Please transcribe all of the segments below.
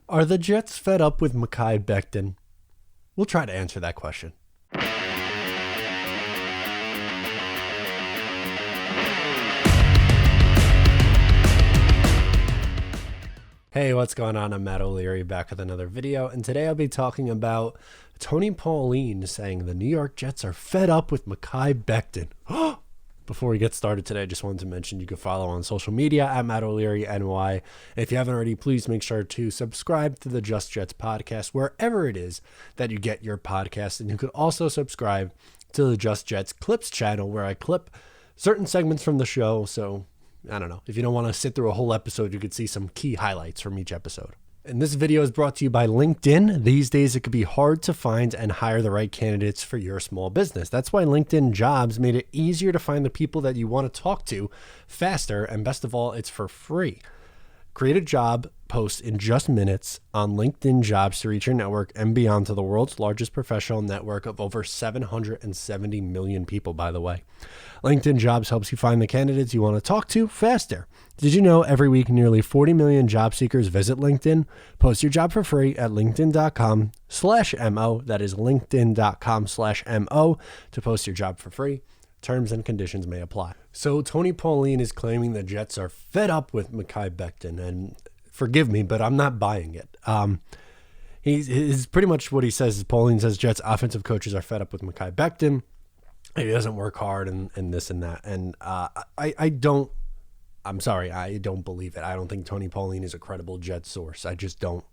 Are the Jets fed up with Mekhi Becton? We'll try to answer that question. Hey, what's going on? I'm Matt O'Leary back with another video, and today I'll be talking about Tony Pauline saying the New York Jets are fed up with Mekhi Becton. Before we get started today, I just wanted to mention you can follow on social media at Matt O'Leary NY. If you haven't already, please make sure to subscribe to the Just Jets podcast wherever it is that you get your podcast. And you could also subscribe to the Just Jets Clips channel where I clip certain segments from the show. So, I don't know, if you don't want to sit through a whole episode, you could see some key highlights from each episode. And this video is brought to you by LinkedIn. These days, it could be hard to find and hire the right candidates for your small business. That's why LinkedIn Jobs made it easier to find the people that you want to talk to faster. And best of all, it's for free. Create a job post in just minutes on LinkedIn Jobs to reach your network and beyond to the world's largest professional network of over 770 million people, by the way. LinkedIn Jobs helps you find the candidates you want to talk to faster. Did you know every week nearly 40 million job seekers visit LinkedIn? Post your job for free at linkedin.com/mo. That is linkedin.com/mo to post your job for free. Terms and conditions may apply. So Tony Pauline is claiming the Jets are fed up with Mekhi Becton, and forgive me, but I'm not buying it. He's pretty much what he says is Pauline says Jets offensive coaches are fed up with Mekhi Becton. He doesn't work hard and this and that. And I don't believe it. I don't think Tony Pauline is a credible Jet source. I just don't.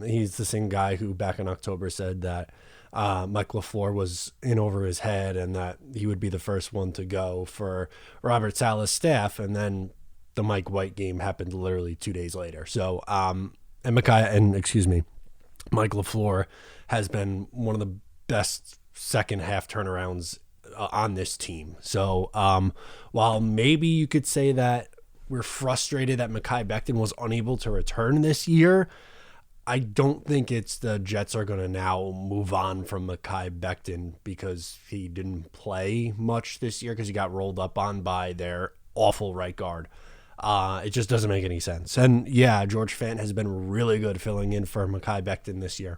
He's the same guy who back in October said that Mike LaFleur was in over his head and that he would be the first one to go for Robert Saleh's staff. And then the Mike White game happened literally 2 days later. So, Mike LaFleur has been one of the best second half turnarounds on this team. So, while maybe you could say that we're frustrated that Mekhi Becton was unable to return this year, I don't think it's the Jets are going to now move on from Mekhi Becton because he didn't play much this year because he got rolled up on by their awful right guard. It just doesn't make any sense. And yeah, George Fant has been really good filling in for Mekhi Becton this year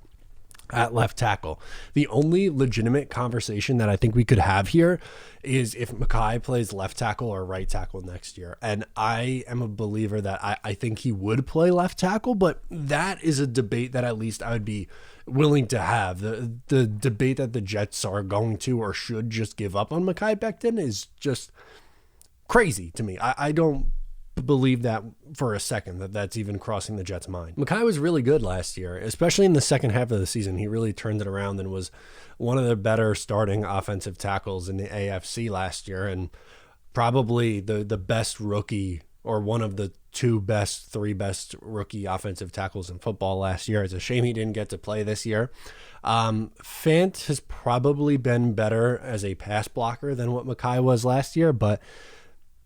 at left tackle. The only legitimate conversation that I think we could have here is if Mekhi plays left tackle or right tackle next year. And I am a believer that I think he would play left tackle, but that is a debate that at least I would be willing to have. The debate that the Jets are going to or should just give up on Mekhi Becton is just crazy to me. I don't believe that for a second that's even crossing the Jets' mind. Mekhi was really good last year, especially in the second half of the season. He really turned it around and was one of the better starting offensive tackles in the AFC last year, and probably the best rookie or one of the three best rookie offensive tackles in football last year. It's a shame he didn't get to play this year. Fant has probably been better as a pass blocker than what Mekhi was last year, but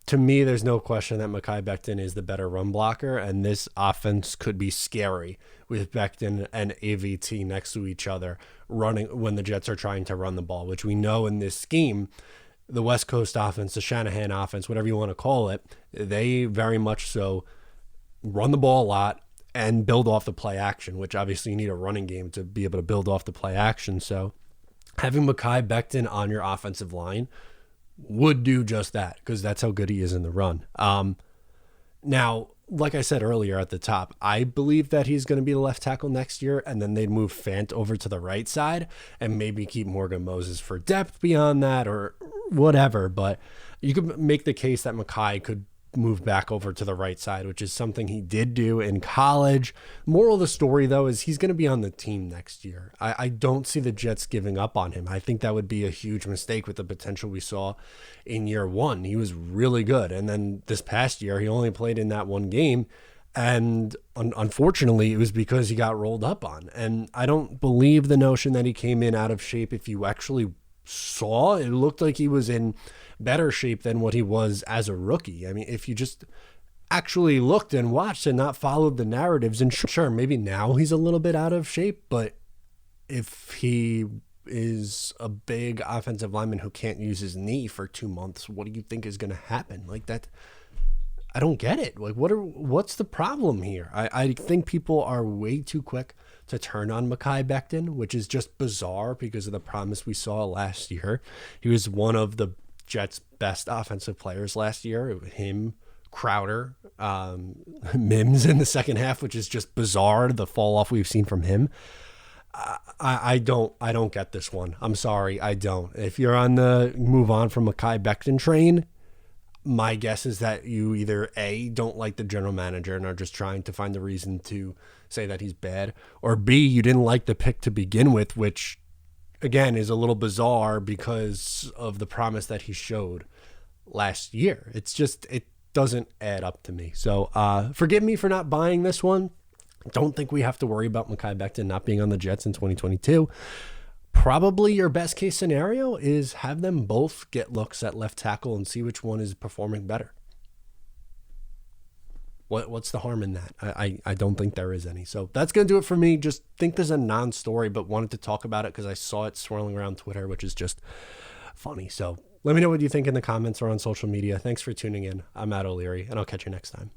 to me, there's no question that Mekhi Becton is the better run blocker, and this offense could be scary with Becton and AVT next to each other running when the Jets are trying to run the ball, which we know in this scheme, the West Coast offense, the Shanahan offense, whatever you want to call it, they very much so run the ball a lot and build off the play action, which obviously you need a running game to be able to build off the play action. So having Mekhi Becton on your offensive line would do just that because that's how good he is in the run. Now, like I said earlier at the top, I believe that he's going to be the left tackle next year, and then they'd move Fant over to the right side and maybe keep Morgan Moses for depth beyond that or whatever. But you could make the case that Mekhi could move back over to the right side, which is something he did do in college. Moral of the story, though, is he's going to be on the team next year. I don't see the Jets giving up on him. I think that would be a huge mistake with the potential we saw in year one. He was really good. And then this past year, he only played in that one game. And unfortunately, it was because he got rolled up on. And I don't believe the notion that he came in out of shape. If you actually saw, it looked like he was in better shape than what he was as a rookie. I mean, if you just actually looked and watched and not followed the narratives, and sure, maybe now he's a little bit out of shape, but if he is a big offensive lineman who can't use his knee for 2 months, what do you think is going to happen? Like that, I don't get it. Like, what's the problem here? I think people are way too quick to turn on Mekhi Becton, which is just bizarre because of the promise we saw last year. He was one of the Jets' best offensive players last year. Him, Crowder, Mims in the second half, which is just bizarre, the fall off we've seen from him. I don't get this one. I'm sorry, I don't. If you're on the move on from Mekhi Becton train, my guess is that you either A, don't like the general manager and are just trying to find a reason to say that he's bad, or B, you didn't like the pick to begin with, which again is a little bizarre because of the promise that he showed last year. It's just, it doesn't add up to me. So forgive me for not buying this one. Don't think we have to worry about Mekhi Becton not being on the Jets in 2022. Probably your best case scenario is have them both get looks at left tackle and see which one is performing better. What's the harm in that? I don't think there is any. So that's going to do it for me. Just think there's a non-story, but wanted to talk about it because I saw it swirling around Twitter, which is just funny. So let me know what you think in the comments or on social media. Thanks for tuning in. I'm Matt O'Leary, and I'll catch you next time.